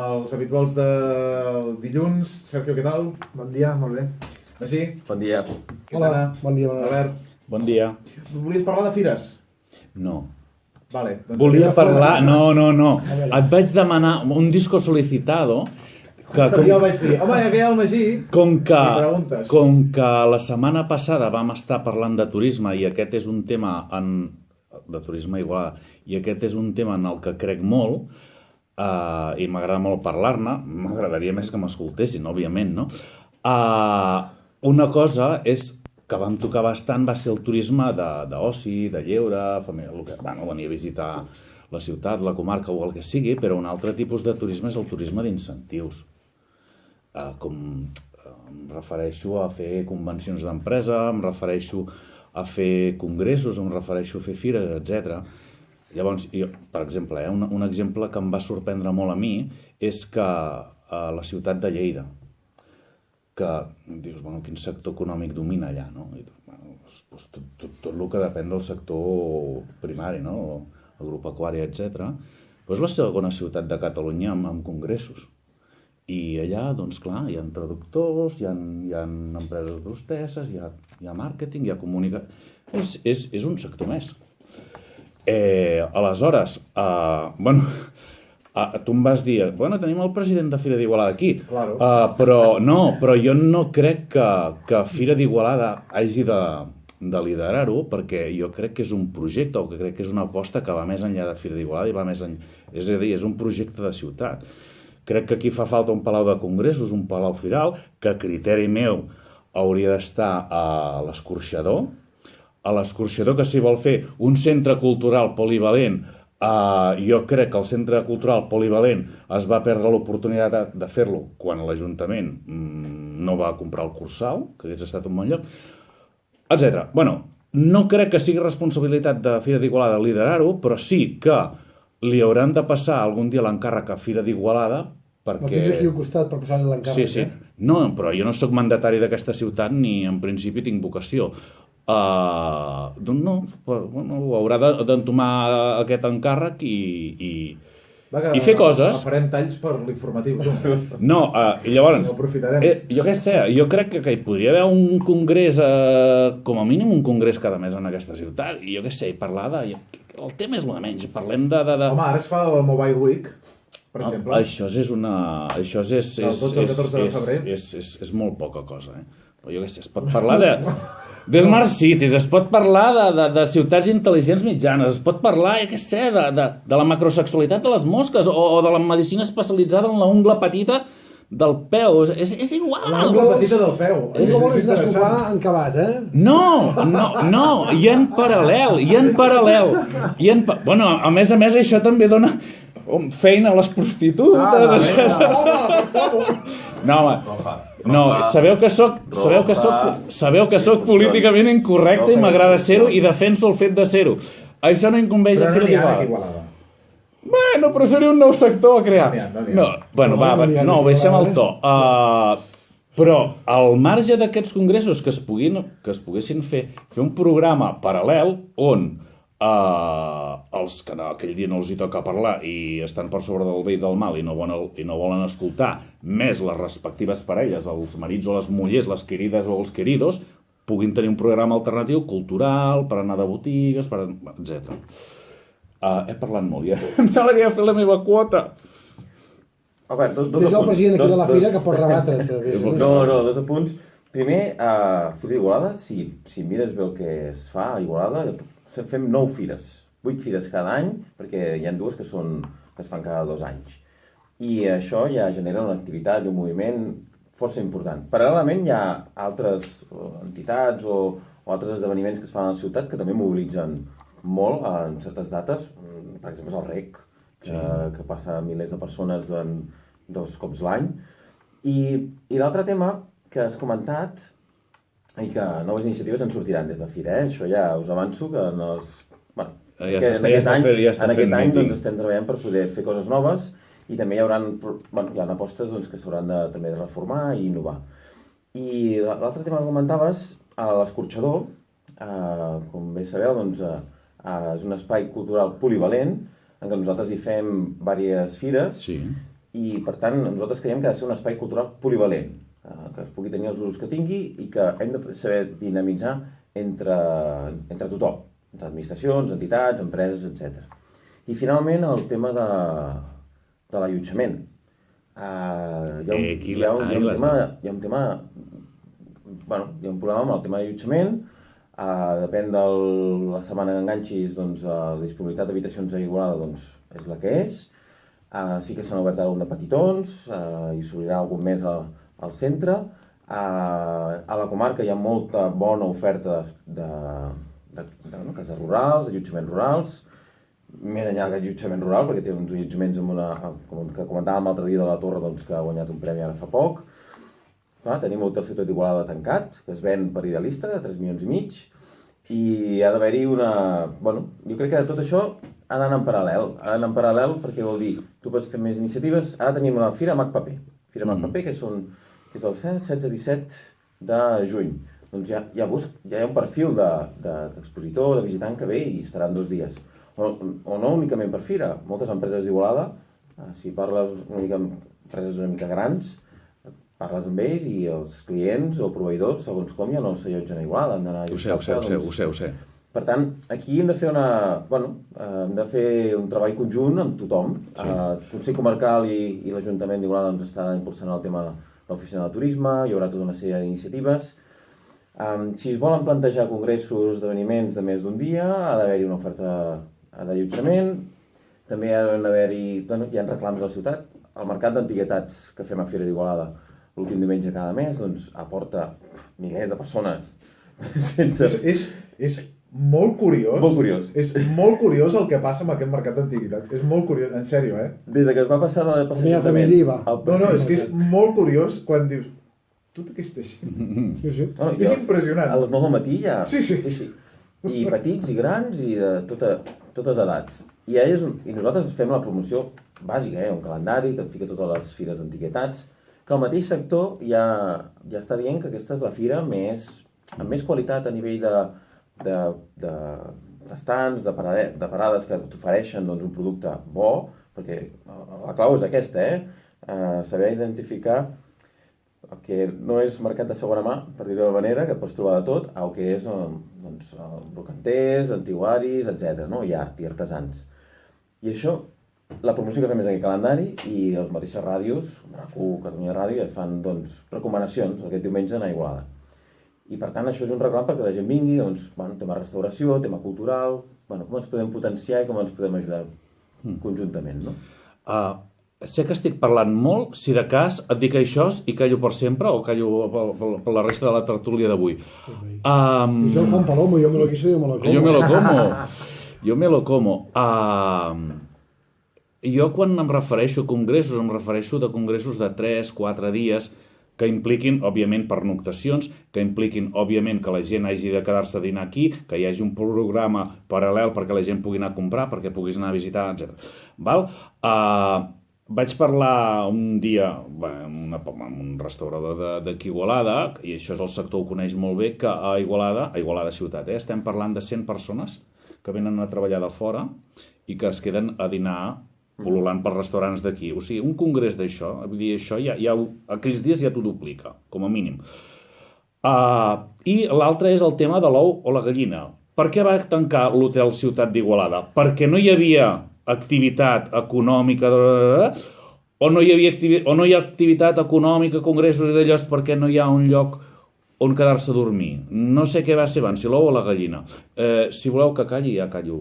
Els habituals de dilluns. Sergio, què tal? Bon dia, molt bé. Així? Bon dia. Hola, bon dia, Manel. Albert, Bon dia. volies parlar de fires? No. Vale, doncs Volia parlar... No. A veure. Et vaig demanar un disco solicitado que jo vaig dir, home, ja que hi ha el Magí, com i preguntes. que la setmana passada vam estar parlant de turisme i aquest és un tema de turisme a Igualada, i aquest és un tema en el que crec molt, i m'agrada molt parlar-ne, m'agradaria més que m'escoltessin, òbviament, no? Una cosa és que vam tocar bastant va ser el turisme d'oci, de lleure, el que, venir a visitar la ciutat, la comarca o el que sigui, però un altre tipus de turisme és el turisme d'incentius. Em refereixo a fer convencions d'empresa, em refereixo a fer congressos, em refereixo a fer fires, etc. Llavors, per exemple, un exemple que em va sorprendre molt a mi és que a la ciutat de Lleida, que dius, quin sector econòmic domina allà, no? Tot el que depèn del sector primari, no? Agropecuari, etc. És la segona ciutat de Catalunya amb congressos. I allà, doncs clar, hi ha traductors, hi ha empreses d'hostesses, hi ha màrqueting, hi ha comunicació... És un sector més. Aleshores, tu em vas dir, tenim el president de Fira d'Igualada aquí, Claro. però jo no crec que Fira d'Igualada hagi de liderar-ho, perquè jo crec que és un projecte, o que crec que és una aposta que va més enllà de Fira d'Igualada i va més enllà. És a dir, és un projecte de ciutat. Crec que aquí fa falta un palau de congressos, un palau firal, que a criteri meu hauria d'estar a l'Escorxador. A l'Escorxador, que si vol fer un centre cultural polivalent, jo crec que el centre cultural polivalent es va perdre l'oportunitat de fer-lo quan l'Ajuntament no va comprar el Cursal, que hagués estat un bon lloc, etc. No crec que sigui responsabilitat de Fira d'Igualada liderar-ho, però sí que li hauran de passar algun dia l'encàrrec a Fira d'Igualada perquè... El tens aquí al costat per passar-li l'encàrrec, Sí. No, però jo no sóc mandatari d'aquesta ciutat ni en principi tinc vocació. Haurà d'entomar aquest encàrrec i fer coses. Farem talls per l'informatiu. No, i llavors, Ho aprofitarem. jo què sé, jo crec que hi podria haver un congrés, com a mínim un congrés cada mes en aquesta ciutat, i jo què sé, i parlar de... El tema és el de menys, parlem de... Home, ara es fa el Mobile Week, per exemple. Això és una... Això és... Del 12 al 14 de febrer. És molt poca cosa, Però jo què sé, es pot parlar de Smart Cities, es pot parlar de ciutats intel·ligents mitjanes, es pot parlar, jo què sé, de la macrosexualitat de les mosques o de la medicina especialitzada en la ungla petita del peu. És igual. La ungla petita del peu. És com vols de sopar encabat, No, hi ha en paral·lel. A més, això també dona feina a les prostitutes. No, sabeu que soc políticament incorrecte i m'agrada ser-ho i defenso el fet de ser-ho. Això no incumbeix a Fira d'Igualada. Però seria un nou sector a crear. No, baixem el to. Però al marge d'aquests congressos que es poguessin fer un programa paral·lel on els que aquell dia no els hi toca parlar i estan per sobre del bé i del mal i no volen escoltar més les respectives parelles, els marits o les mullers, les querides o els queridos, puguin tenir un programa alternatiu cultural, per anar de botigues, etc. He parlat molt, ja. Em sembla que ja he fet la meva quota. A veure, Tens el president aquí de la fira que pot rebatre. No, dos apunts. Primer, a Fira d'Igualada, si mires bé el que es fa a Igualada, fem 9 fires, 8 fires cada any, perquè hi ha 2 que es fan cada 2 anys. I això ja genera una activitat i un moviment força important. Paral·lelament hi ha altres entitats o altres esdeveniments que es fan a la ciutat que també mobilitzen molt en certes dates. Per exemple, és el REC, que passa a milers de persones durant 2 cops l'any. I l'altre tema que has comentat, i que noves iniciatives en sortiran des de Fira, Això ja us avanço que en aquest any doncs, estem treballant per poder fer coses noves i també hi ha apostes que s'hauran també de reformar i innovar. I l'altre tema que comentaves, a l'Escorxador, com bé sabeu, és un espai cultural polivalent en què nosaltres hi fem diverses fires i per tant nosaltres creiem que ha de ser un espai cultural polivalent, que es pugui tenir els usos que tingui i que hem de saber dinamitzar entre tothom, entre administracions, entitats, empreses, etc. I finalment el tema de l'allotjament. Hi ha un problema amb el tema d'allotjament. Depèn de la setmana que enganxis, doncs, la disponibilitat d'habitacions a Igualada doncs, és la que és. Sí que s'han obert algun de petitons i s'obrirà algun més al centre. A la comarca hi ha molta bona oferta de cases rurals, allotjaments rurals, més enllà que allotjament rural, perquè té uns allotjaments com que comentàvem l'altre dia de la Torre, doncs, que ha guanyat un premi ara fa poc. Tenim el tercer tot d'Igualada tancat, que es ven per Idealista, de 3,5 milions, i ha d'haver-hi una... Bueno, jo crec que tot això ha d'anar en paral·lel, perquè vol dir, tu pots fer més iniciatives. Ara tenim la Fira Mac Paper, que és el 16-17 de juny. Doncs ja hi ha un perfil d'expositor, de visitant que ve i estaran 2 dies. O no únicament per fira, moltes empreses d'Igualada, si parles amb empreses una mica grans, parles amb ells i els clients o proveïdors, segons com, ja no s'allotgen a Igualada, han d'anar a Ho sé. Per tant, aquí hem de fer un treball conjunt amb tothom. El Consell Comarcal i l'Ajuntament d'Igualada ens estaran impulsant el tema de l'oficina de turisme, hi haurà tota una sèrie d'iniciatives. Si es volen plantejar congressos, esdeveniments de més d'un dia, ha d'haver-hi una oferta d'allotjament, també hi ha reclams a la ciutat. El mercat d'antiguitats que fem a Fira d'Igualada l'últim diumenge cada mes doncs, aporta milers de persones. És molt curiós. Molt curiós. És molt curiós el que passa amb aquest mercat d'antiguitats. És molt curiós, en sèrio, Des que es va passar de l'ajuntament... No, és que és molt curiós quan dius tot aquest així. Sí. És impressionant. A les 9 del matí ja... Sí. I petits i grans i de totes edats. I nosaltres fem la promoció bàsica, un calendari que fica totes les fires d'antiguitats, que el mateix sector ja està dient que aquesta és la fira amb més qualitat a nivell d'estants, de parades que t'ofereixen un producte bo, perquè la clau és aquesta, saber identificar el que no és mercat de segona mà, per dir-ho d'una manera, que et pots trobar de tot, el que és brocanters, antiguaris, etc. I art i artesans. I això, la promoció que fem és en aquest calendari i les mateixes ràdios, RAC1, Catalunya Ràdio, fan recomanacions aquest diumenge a Igualada. I per tant això és un reclam perquè la gent vingui, tema restauració, tema cultural, com ens podem potenciar i com ens podem ajudar conjuntament, no? Sé que estic parlant molt, si de cas et dic això i callo per sempre o callo per la resta de la tertúlia d'avui. Yo Juan Palomo, yo me lo quiso y yo me lo como. Yo me lo como. Jo quan em refereixo a congressos, em refereixo de congressos de 3-4 dies que impliquin, òbviament, pernoctacions, que impliquin, òbviament, que la gent hagi de quedar-se a dinar aquí, que hi hagi un programa paral·lel perquè la gent pugui anar a comprar, perquè puguis anar a visitar, etc. Vaig parlar un dia amb un restaurador d'aquí Igualada, i això és el sector, ho coneix molt bé, que a Igualada ciutat, estem parlant de 100 persones que venen a treballar de fora i que es queden a dinar pol·lulant per restaurants d'aquí. O sigui, un congrés d'això, vull dir, això aquells dies ja t'ho duplica, com a mínim. I l'altre és el tema de l'ou o la gallina. Per què va tancar l'hotel Ciutat d'Igualada? Perquè no hi havia activitat econòmica o no hi ha activitat econòmica, congressos i d'allò, perquè no hi ha un lloc on quedar-se a dormir. No sé què va ser abans, si l'ou o la gallina. Si voleu que calli, ja callo.